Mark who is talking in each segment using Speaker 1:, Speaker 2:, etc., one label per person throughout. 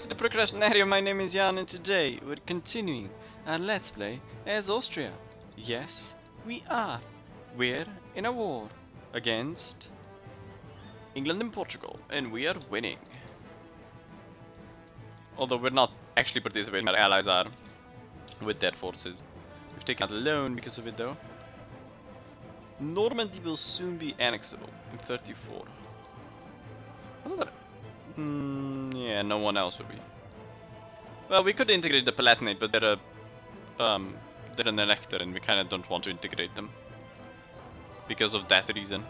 Speaker 1: to the procrastinator, my name is Jan and today we're continuing our Let's Play as Austria. Yes, we are. We're in a war against England and Portugal and we are winning. Although we're not actually participating, our allies are with their forces. We've taken out a loan because of it though. Normandy will soon be annexable in 34. Yeah, no one else will be. Well, we could integrate the Palatinate, but they're an elector, and we kind of don't want to integrate them because of that reason.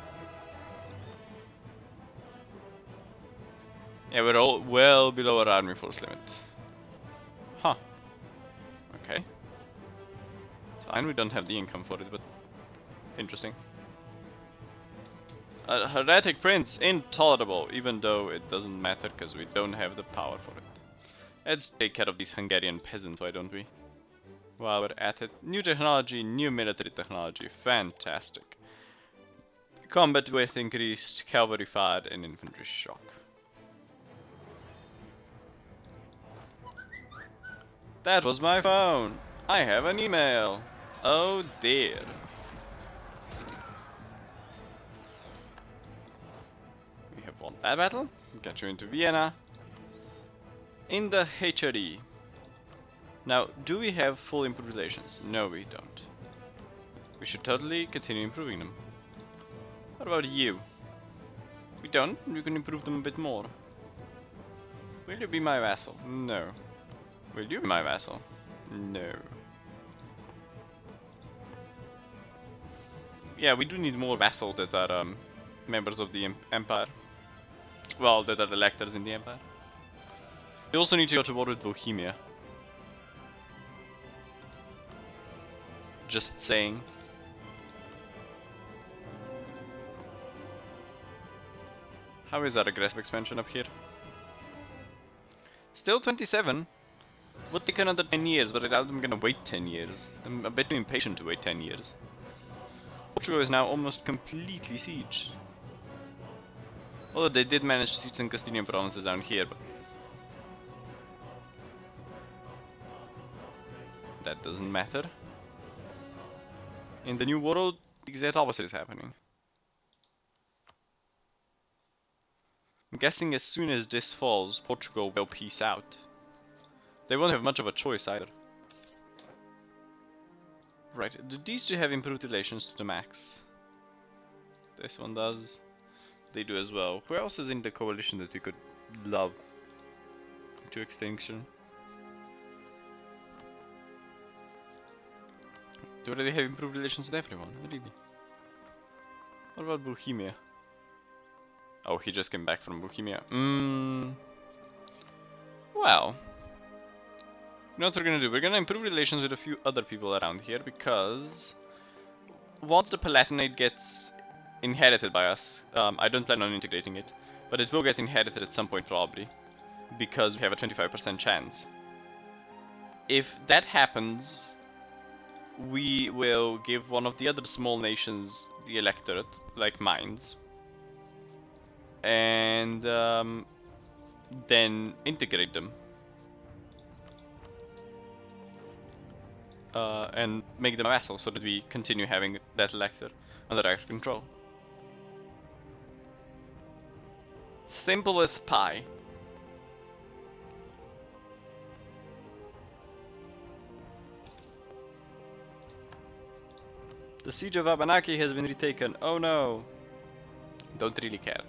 Speaker 1: Yeah, we're all well below our army force limit. Huh. Okay. It's fine. We don't have the income for it, but interesting. A heretic prince, intolerable, even though it doesn't matter because we don't have the power for it. Let's take care of these Hungarian peasants, why don't we? While we're at it. New technology, new military technology, fantastic. Combat width increased, cavalry fire, and infantry shock. That was my phone! I have an email! Oh dear. Won that battle, get you into Vienna. In the HRE. Now, do we have full improved relations? No, we don't. We should totally continue improving them. What about you? We don't, we can improve them a bit more. Will you be my vassal? No. Will you be my vassal? No. Yeah, we do need more vassals that are members of the Empire. Well, that are electors in the Empire. We also need to go to war with Bohemia. Just saying. How is our aggressive expansion up here? Still 27. Would take another 10 years, but I doubt I'm gonna wait 10 years. I'm a bit too impatient to wait 10 years. Portugal is now almost completely sieged. Although they did manage to siege some Castilian provinces down here, but that doesn't matter. In the New World, the exact opposite is happening. I'm guessing as soon as this falls, Portugal will peace out. They won't have much of a choice either. Right, do these two have improved relations to the max? This one does. They do as well. Who else is in the coalition that we could love to extinction? Do they have improved relations with everyone? Really? What about Bohemia? Oh, he just came back from Bohemia. Well, you know what we're gonna do? We're gonna improve relations with a few other people around here because once the Palatinate gets inherited by us. I don't plan on integrating it, but it will get inherited at some point probably, because we have a 25% chance. If that happens, we will give one of the other small nations the electorate, like mines, and then integrate them. And make them a vassal so that we continue having that elector under our control. Simple as pie. The siege of Abenaki has been retaken. Oh no. Don't really care.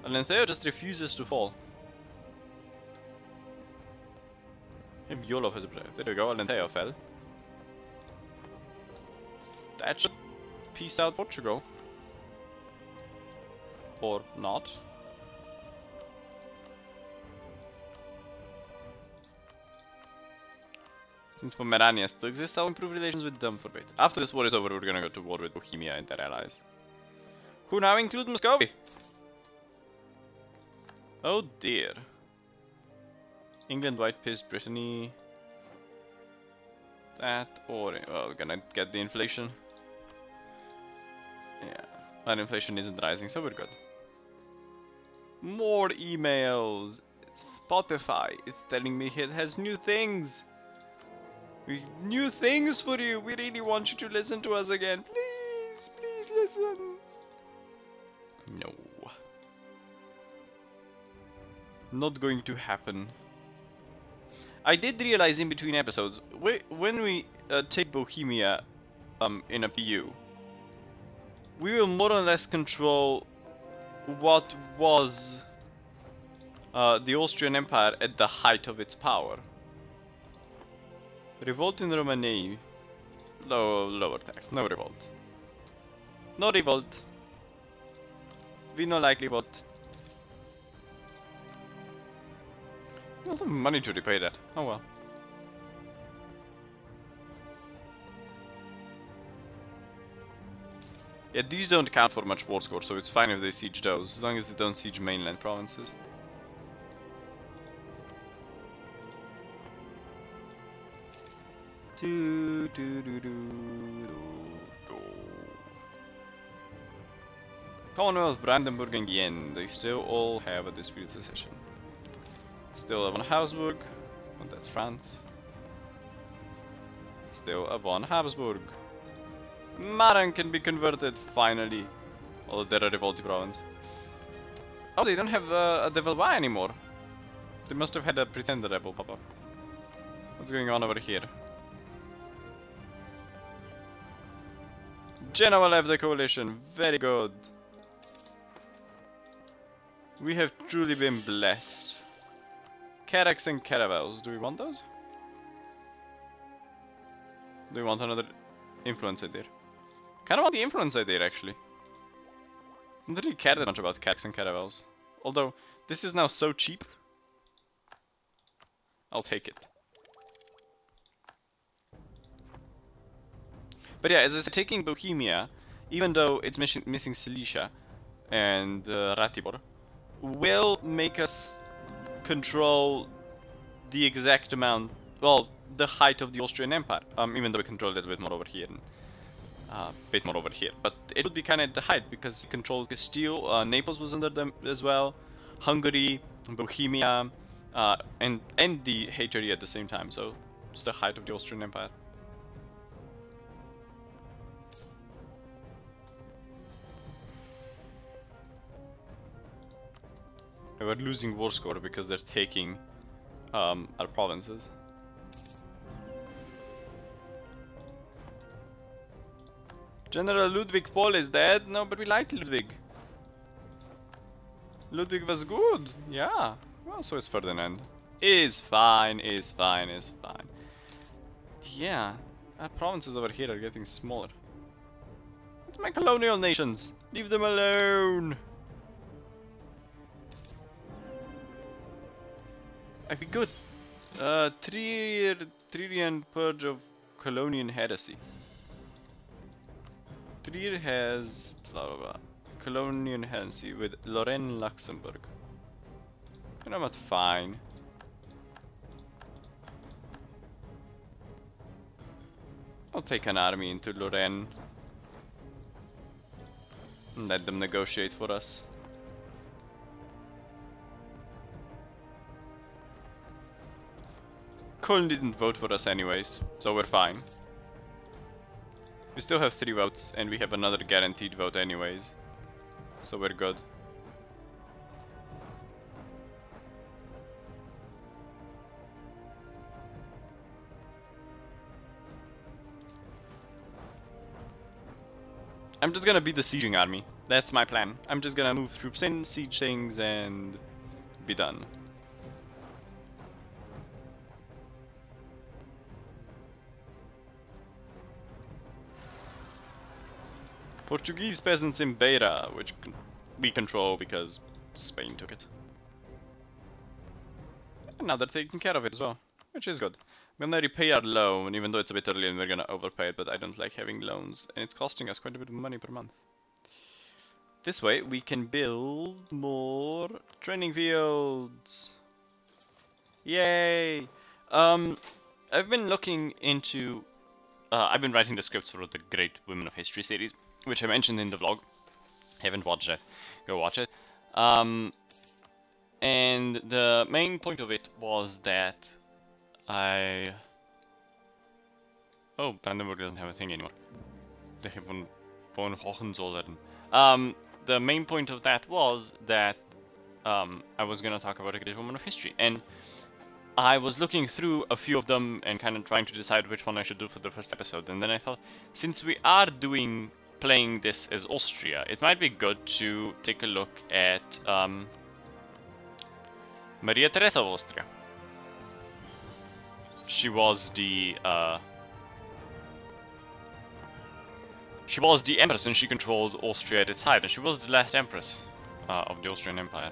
Speaker 1: Alentejo just refuses to fall. Hey, Yolo has a there we go, Alentejo fell. That should peace out Portugal. Or not. Since Pomerania still exists, I'll improve relations with them for a bit. After this war is over, we're gonna go to war with Bohemia and their allies. Who now include Muscovy. Oh dear. England, White Piss, Brittany. That or well, we're gonna get the inflation. Yeah. Our inflation isn't rising, so we're good. More emails. Spotify is telling me it has new things. New things for you. We really want you to listen to us again. Please, please listen. No. Not going to happen. I did realize in between episodes, when we take Bohemia in a PU, we will more or less control what was the Austrian Empire at the height of its power. Revolt in Romania. Lower tax. No revolt. No revolt. We no like revolt. We don't have money to repay that. Oh well. Yeah, these don't count for much war score, so it's fine if they siege those, as long as they don't siege mainland provinces. Commonwealth, Brandenburg and Gien, they still all have a disputed succession. Still a von Habsburg, but that's France. Still a von Habsburg. Maran can be converted, finally. Although they're a revolty province. Oh, they don't have a de Valois anymore. They must have had a pretender rebel pop up. What's going on over here? Genoa left the coalition, very good. We have truly been blessed. Caracs and Caravels, do we want those? Do we want another influence idea? Kinda want the influence idea actually. I don't really care that much about Caracs and Caravels. Although, this is now so cheap. I'll take it. But yeah, as I said, taking Bohemia, even though it's missing Silesia and Ratibor, will make us control the exact amount, well, the height of the Austrian Empire. Even though we control it a bit more over here. But it would be kind of at the height because it controlled Castile, Naples was under them as well, Hungary, Bohemia, and the HRE at the same time. So it's the height of the Austrian Empire. We're losing war score because they're taking our provinces. General Ludwig Paul is dead? No, but we liked Ludwig. Ludwig was good, yeah. Well, so is Ferdinand. Is fine, is fine, is fine. Yeah, our provinces over here are getting smaller. It's my colonial nations. Leave them alone. I'd be good. Trillion purge of colonial heresy. Trier has blah blah blah. Colonial heresy with Lorraine, Luxembourg. And I'm not fine. I'll take an army into Lorraine and let them negotiate for us. Köln didn't vote for us anyways, so we're fine. We still have 3 votes, and we have another guaranteed vote anyways, so we're good. I'm just gonna be the sieging army. That's my plan. I'm just gonna move troops in, siege things, and be done. Portuguese peasants in Beira, which we control because Spain took it. And now they're taking care of it as well, which is good. We're gonna repay our loan, even though it's a bit early and we're gonna overpay it, but I don't like having loans, and it's costing us quite a bit of money per month. This way, we can build more training fields. Yay! I've been looking into... I've been writing the scripts for the Great Women of History series, which I mentioned in the vlog. Haven't watched it. Go watch it. And the main point of it was that Oh, Brandenburg doesn't have a thing anymore. They have one Hohenzollern. The main point of that was that I was gonna talk about a great woman of history, and I was looking through a few of them and kind of trying to decide which one I should do for the first episode. And then I thought, since we are playing this as Austria, it might be good to take a look at Maria Theresa of Austria. She was the empress, and she controlled Austria at its height, and she was the last empress of the Austrian Empire.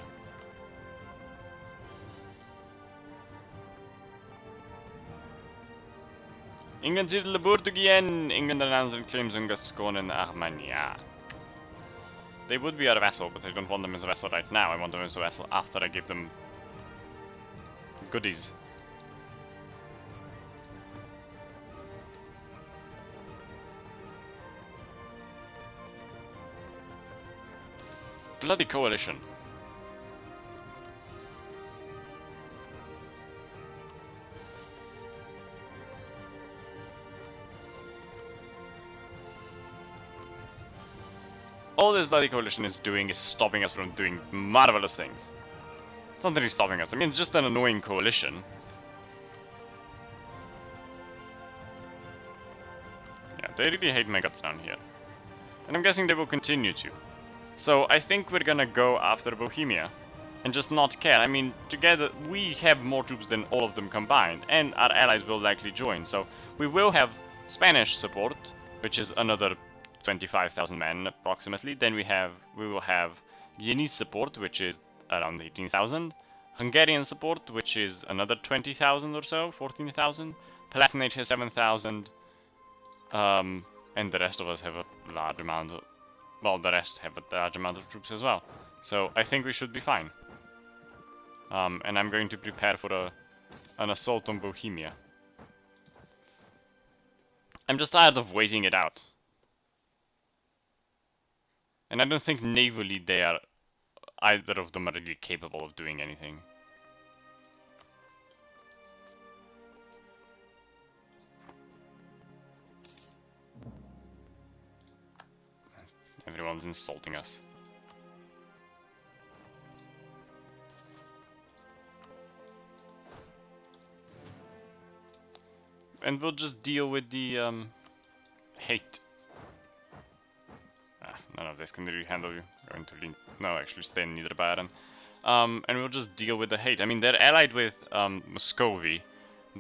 Speaker 1: Ingen till Burgien, ingen den andra claims on Gascogne Armagnac. They would be our vassal, but I don't want them as a vassal right now. I want them as a vassal after I give them goodies. Bloody coalition. All this bloody coalition is doing is stopping us from doing marvelous things. It's not really stopping us. I mean, it's just an annoying coalition. Yeah, they really hate my guts down here. And I'm guessing they will continue to. So I think we're gonna go after Bohemia. And just not care. I mean, together we have more troops than all of them combined. And our allies will likely join. So we will have Spanish support, which is another 25,000 men approximately. Then we will have Viennese support, which is around 18,000. Hungarian support, which is another 20,000 or so, 14,000. Palatinate has 7,000. And the rest of us have a large amount of, well, the rest have a large amount of troops as well. So I think we should be fine. And I'm going to prepare for an assault on Bohemia. I'm just tired of waiting it out. And I don't think navally either of them are really capable of doing anything. Everyone's insulting us. And we'll just deal with the hate. None of this can really handle you. Going to lean. No, actually stay in Niederbayern. And we'll just deal with the hate. I mean, they're allied with Muscovy,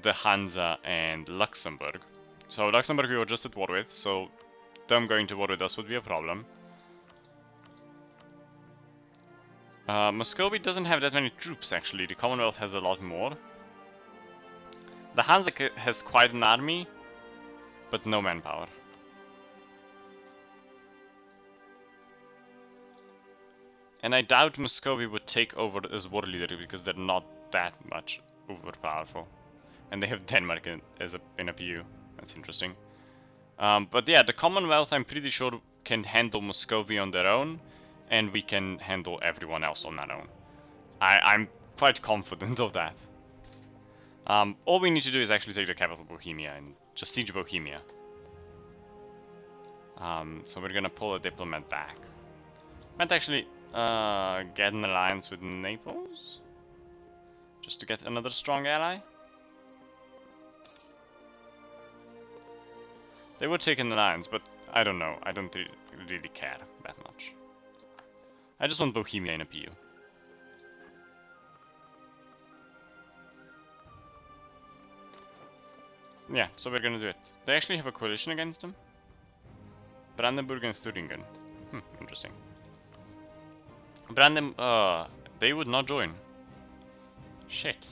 Speaker 1: the Hansa, and Luxembourg. So Luxembourg we were just at war with, so them going to war with us would be a problem. Muscovy doesn't have that many troops, actually. The Commonwealth has a lot more. The Hansa has quite an army, but no manpower. And I doubt Muscovy would take over as war leader because they're not that much overpowerful. And they have Denmark in a PU. That's interesting. But yeah, the Commonwealth I'm pretty sure can handle Muscovy on their own, and we can handle everyone else on our own. I'm quite confident of that. All we need to do is actually take the capital Bohemia and just siege Bohemia. So we're gonna pull a diplomat back. Might actually get an alliance with Naples, just to get another strong ally. They would take an alliance, but I don't know. I don't really care that much. I just want Bohemia in a PU. Yeah, so we're gonna do it. They actually have a coalition against them. Brandenburg and Thuringen. Interesting. They would not join. Shit.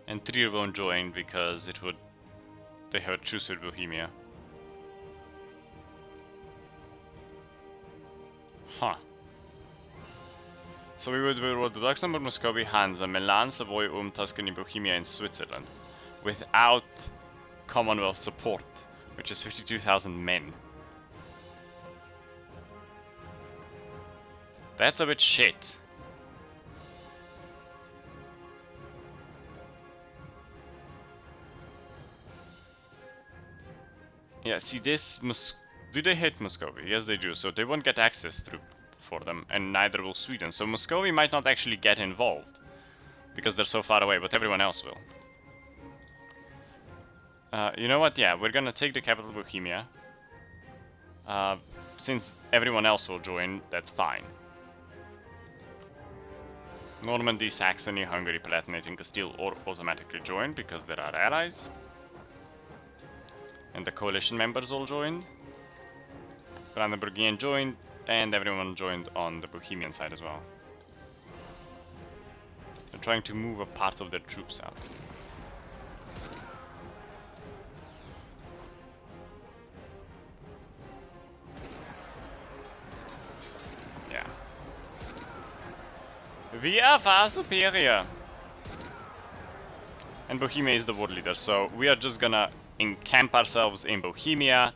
Speaker 1: And Trier won't join because they have a truce with Bohemia. Huh. So we would rule the Luxembourg, Muscovy, Hansa, Milan, Savoy, Tuscany, Bohemia, and Switzerland, without Commonwealth support, which is 52,000 men. That's a bit shit. Yeah, see this do they hate Muscovy? Yes they do, so they won't get access through for them, and neither will Sweden. So Muscovy might not actually get involved because they're so far away, but everyone else will. You know what? Yeah, we're gonna take the capital Bohemia. Since everyone else will join, that's fine. Normandy, Saxony, Hungary, Palatinate, and Castile automatically join because they're our allies. And the coalition members all joined. Brandenburgian joined, and everyone joined on the Bohemian side as well. They're trying to move a part of their troops out. Yeah. We are far superior! And Bohemia is the war leader, so we are just gonna encamp ourselves in Bohemia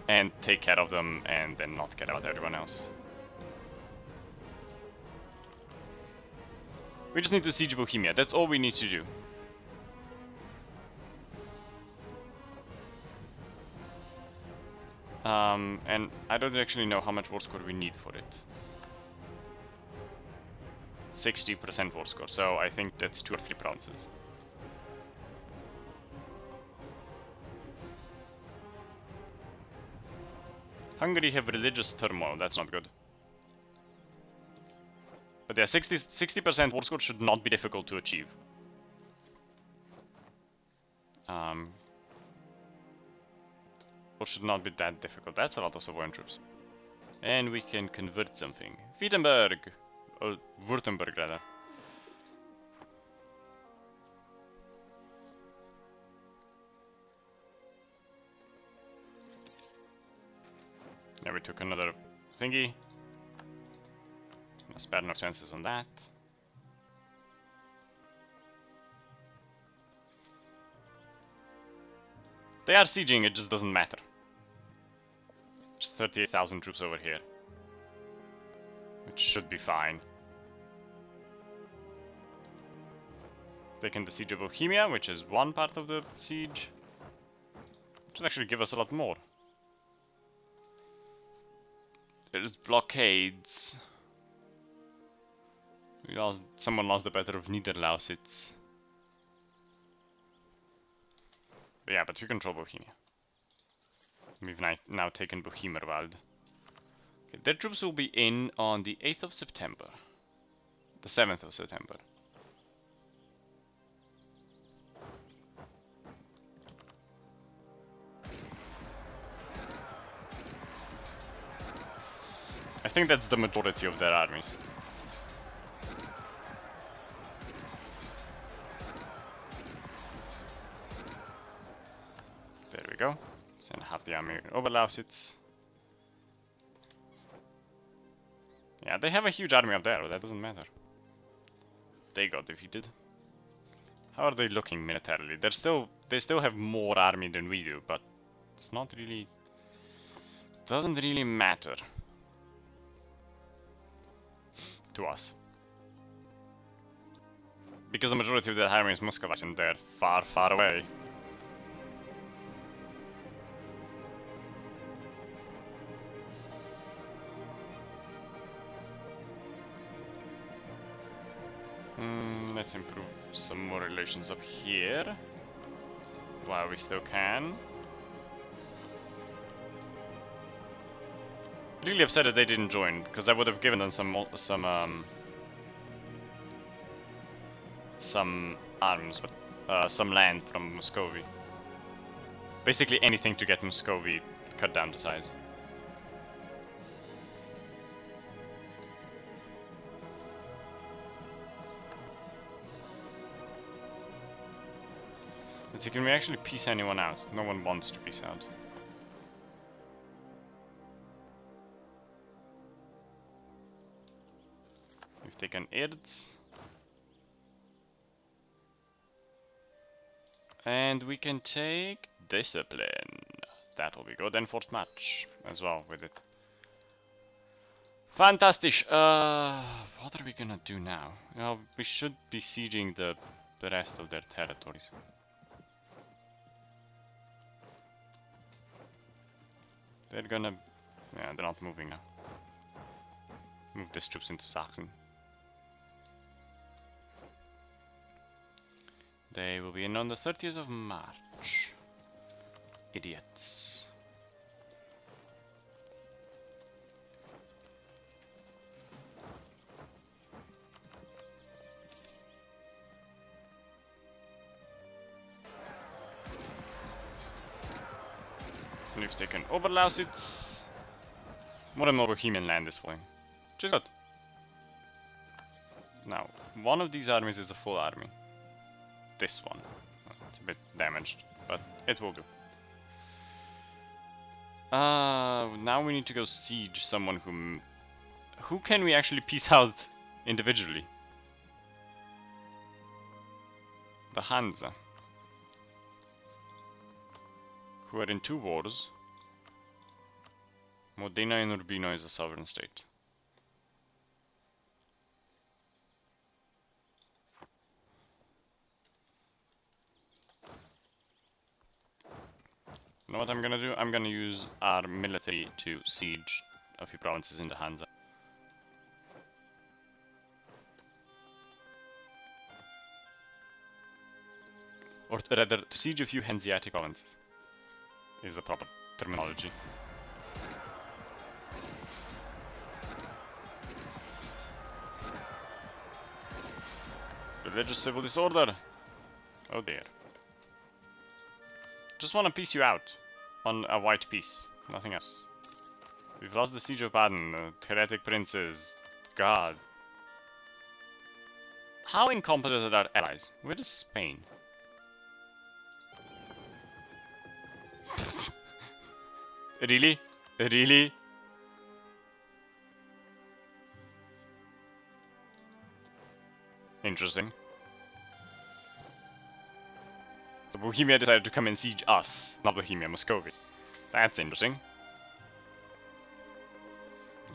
Speaker 1: and take care of them and then not care about everyone else. We just need to siege Bohemia, that's all we need to do. And I don't actually know how much war score we need for it. 60% war score, so I think that's 2 or 3 provinces. Hungary have religious turmoil, that's not good. But yeah, 60% war score should not be difficult to achieve. War should not be that difficult. That's a lot of Savoyan troops. And we can convert something. Wittenberg! Or Württemberg rather. Yeah, we took another thingy. Spare no expenses on that. They are sieging, it just doesn't matter. Just 38,000 troops over here. Which should be fine. Taking the siege of Bohemia, which is one part of the siege. Which will actually give us a lot more. There's blockades. Someone lost the battle of Niederlausitz. But yeah, but we control Bohemia. We've now taken Bohemerwald. Okay, their troops will be in on the 8th of September. The 7th of September. I think that's the majority of their armies. There we go. Send half the army in Oberlausitz. Yeah, they have a huge army up there, but that doesn't matter. They got defeated. How are they looking militarily? They still have more army than we do, but it's not really... doesn't really matter. To us. Because the majority of their army is Muscovite and they're far, far away. Let's improve some more relations up here. While we still can. Really upset that they didn't join, because I would have given them some arms, but some land from Muscovy. Basically anything to get Muscovy cut down to size. Let's see, can we actually peace anyone out? No one wants to peace out. We've taken Erz. And we can take Discipline. That will be good. And Forced March as well with it. Fantastic. What are we gonna do now? We should be sieging the rest of their territories. They're gonna... Yeah, they're not moving now. Move these troops into Saxon. They will be in on the 30th of March. Idiots. We've taken Oberlausitz. More and more Bohemian land is falling. Which is good. Now, one of these armies is a full army. This one. It's a bit damaged, but it will do. Now we need to go siege someone who... Who can we actually peace out individually? The Hansa. Who are in 2 wars. Modena and Urbino is a sovereign state. You know what I'm gonna do? I'm gonna use our military to siege a few provinces in the Hansa. Or rather, to siege a few Hanseatic provinces is the proper terminology. Religious civil disorder. Oh dear. Just want to piece you out on a white piece, nothing else. We've lost the siege of Baden, the heretic princes. God. How incompetent are our allies? Where is Spain? Really? Really? Interesting. So Bohemia decided to come and siege us, not Bohemia, Muscovy. That's interesting.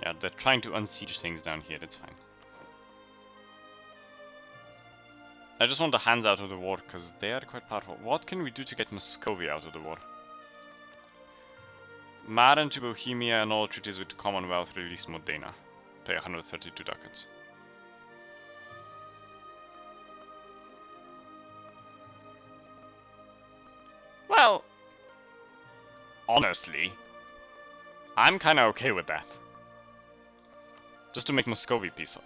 Speaker 1: Yeah, they're trying to unsiege things down here, it's fine. I just want the Hands out of the war, because they are quite powerful. What can we do to get Muscovy out of the war? Maran to Bohemia and all treaties with the Commonwealth release Modena. Pay 132 ducats. Well, honestly, I'm kinda okay with that. Just to make Muscovy piss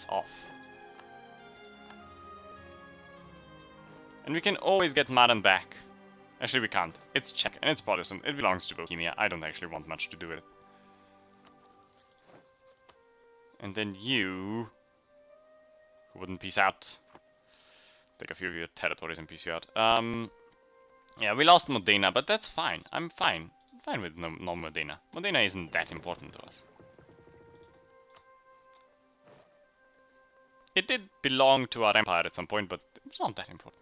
Speaker 1: off. And we can always get Maran back. Actually, we can't. It's Czech and it's Protestant. It belongs to Bohemia. I don't actually want much to do with it. And then you... who wouldn't peace out. Take a few of your territories and peace you out. Yeah, we lost Modena, but that's fine. I'm fine. I'm fine with no Modena. Modena isn't that important to us. It did belong to our empire at some point, but it's not that important.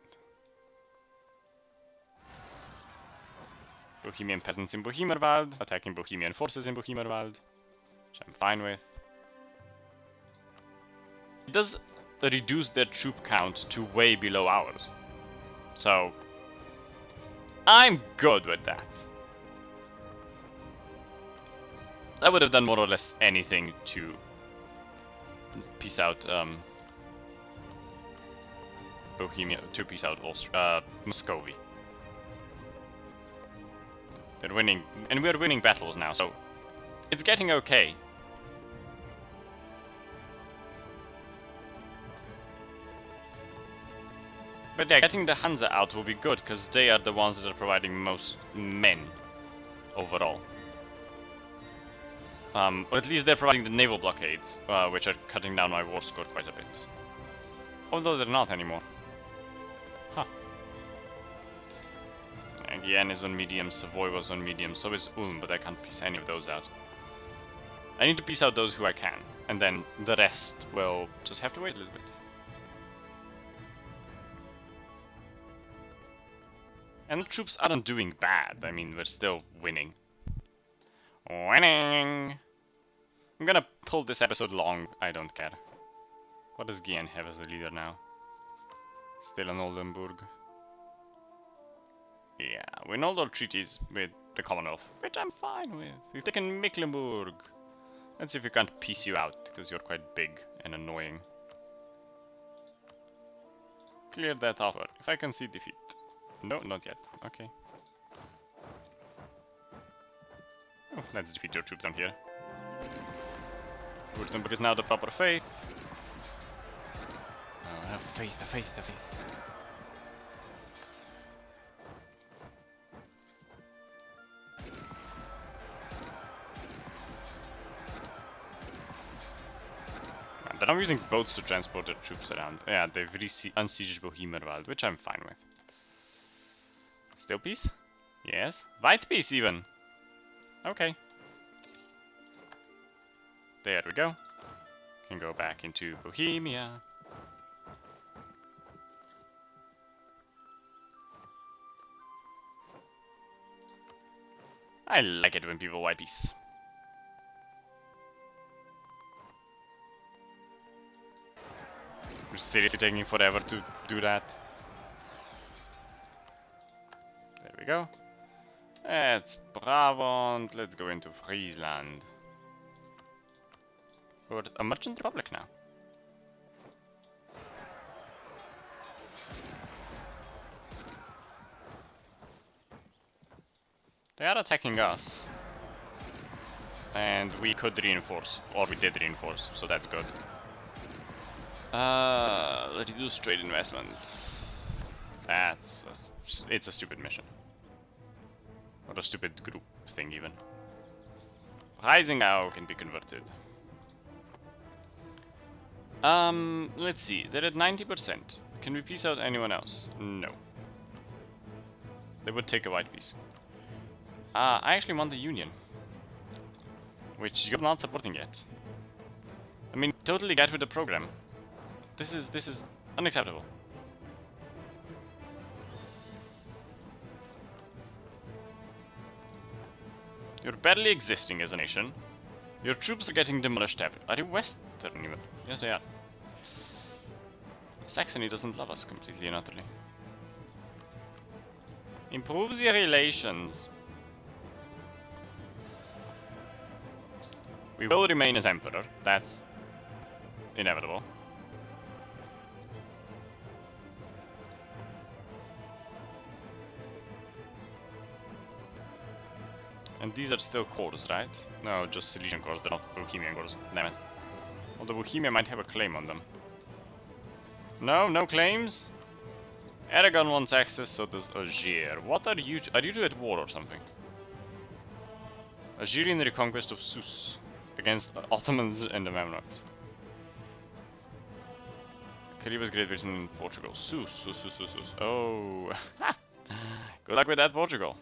Speaker 1: Bohemian peasants in Bohemerwald, attacking Bohemian forces in Bohemerwald, which I'm fine with. It does reduce their troop count to way below ours. So, I'm good with that. I would have done more or less anything to peace out Bohemia, to peace out Muscovy. They're winning, and we're winning battles now, so it's getting okay. But yeah, getting the Hansa out will be good, because they are the ones that are providing most men overall. Or at least they're providing the naval blockades, which are cutting down my war score quite a bit. Although they're not anymore. Huh. Gien is on medium, Savoy was on medium, so is Ulm, but I can't piece any of those out. I need to piece out those who I can, and then the rest will just have to wait a little bit. And the troops aren't doing bad, I mean, we're still winning. Winning! I'm gonna pull this episode long, I don't care. What does Gian have as a leader now? Still an Oldenburg. Yeah, we annulled our treaties with the Commonwealth, which I'm fine with. We've taken Mecklenburg. Let's see if we can't piece you out, because you're quite big and annoying. Clear that offer. If I can see defeat. No, not yet. Okay. Oh, let's defeat your troops down here. Württemberg is now the proper faith. Oh, have faith, have faith, have faith. But I'm using boats to transport their troops around. Yeah, they've unsieged Bohemerwald, which I'm fine with. Still peace? Yes. White peace even. Okay. There we go. Can go back into Bohemia. I like it when people white peace. It's seriously taking forever to do that. There we go. That's Brabant. Let's go into Friesland. We're a merchant republic now. They are attacking us. And we could reinforce. Or we did reinforce, so that's good. Reduce trade investment. It's a stupid mission. Or a stupid group thing even. Risingau can be converted. Let's see. They're at 90%. Can we piece out anyone else? No. They would take a white piece. I actually want the Union. Which you're not supporting yet. I mean, totally get with the program. This is unacceptable. You're barely existing as a nation. Your troops are getting demolished everywhere. Are you Western even? Yes, they are. Saxony doesn't love us completely and utterly. Improves your relations. We will remain as emperor. That's inevitable. And these are still cores, right? No, just Silesian cores, they're not Bohemian cores. Damn it. Although Bohemia might have a claim on them. No, no claims? Aragon wants access, so does Algiers. What are you? Are you two at war or something? Algerian reconquest of Sousse against Ottomans and the Mamluks. Caribbe's Great Britain and Portugal. Sousse. Oh. Good luck with that, Portugal.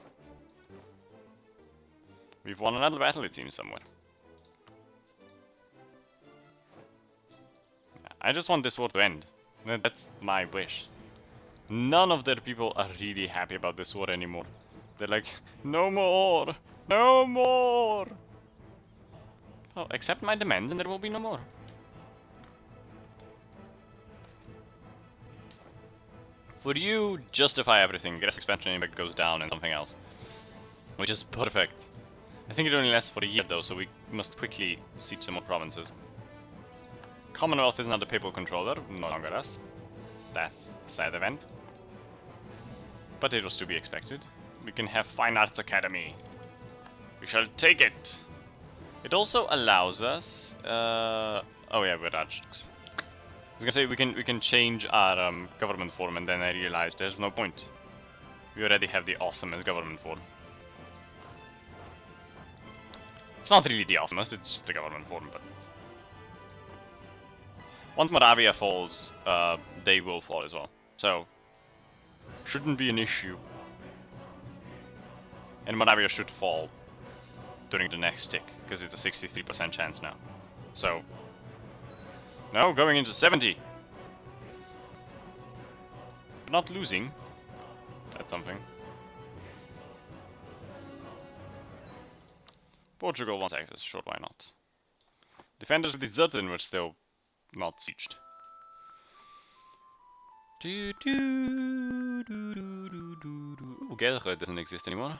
Speaker 1: We've won another battle, it seems, somewhere. I just want this war to end. That's my wish. None of their people are really happy about this war anymore. They're like, no more! No more! Well, accept my demands and there will be no more. For you, justify everything. Aggressive expansion impact goes down and something else. Which is perfect. I think it only lasts for a year though, so we must quickly siege some more provinces. Commonwealth is now the papal controller, no longer us. That's a sad event. But it was to be expected. We can have Fine Arts Academy. We shall take it! It also allows us... oh yeah, we're Archdukes. I was gonna say we can change our government form, and then I realized there's no point. We already have the awesomest government form. It's not really the awesomest, it's just the government form, but... Once Moravia falls, they will fall as well. So, shouldn't be an issue. And Moravia should fall during the next tick, because it's a 63% chance now. So, no, going into 70. Not losing. That's something. Portugal wants access, sure, why not? Defenders of the Zutrin were still not sieged. Ooh, Gelre doesn't exist anymore.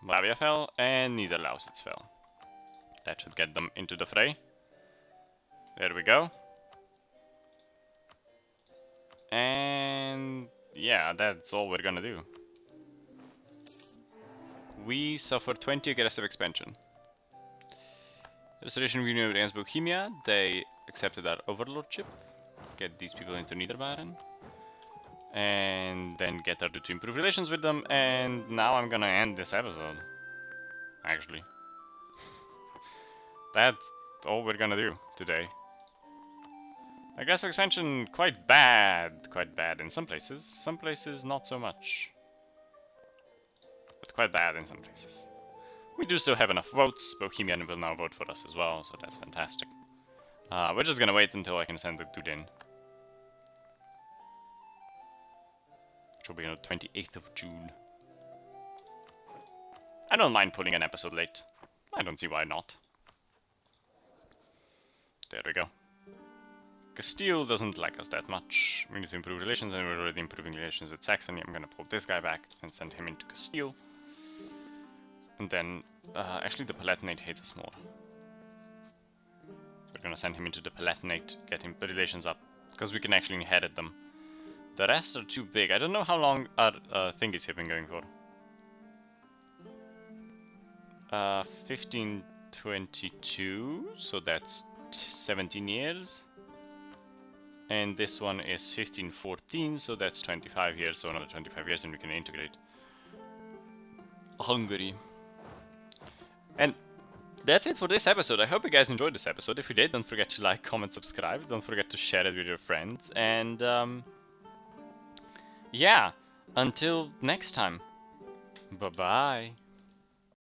Speaker 1: Moravia fell, and Niederlausitz fell. That should get them into the fray. There we go. And yeah, that's all we're gonna do. We suffered 20 aggressive expansion. Restoration Union against Bohemia, they accepted our overlordship. Get these people into Niederbayern. And then get her to improve relations with them, and now I'm gonna end this episode. Actually. That's all we're gonna do today. Aggressive expansion, quite bad in some places not so much. But quite bad in some places. We do still have enough votes, Bohemian will now vote for us as well, so that's fantastic. We're just gonna wait until I can send the dude in. Which will be on the 28th of June. I don't mind pulling an episode late. I don't see why not. There we go. Castile doesn't like us that much. We need to improve relations, and we're already improving relations with Saxony. I'm gonna pull this guy back and send him into Castile. And then, actually the Palatinate hates us more. We're gonna send him into the Palatinate, get him relations up, because we can actually inherit them. The rest are too big. I don't know how long our thingies have been going for. 1522, so that's 17 years. And this one is 1514, so that's 25 years, so another 25 years and we can integrate Hungary. And that's it for this episode. I hope you guys enjoyed this episode. If you did, don't forget to like, comment, subscribe. Don't forget to share it with your friends. And yeah, until next time. Bye-bye.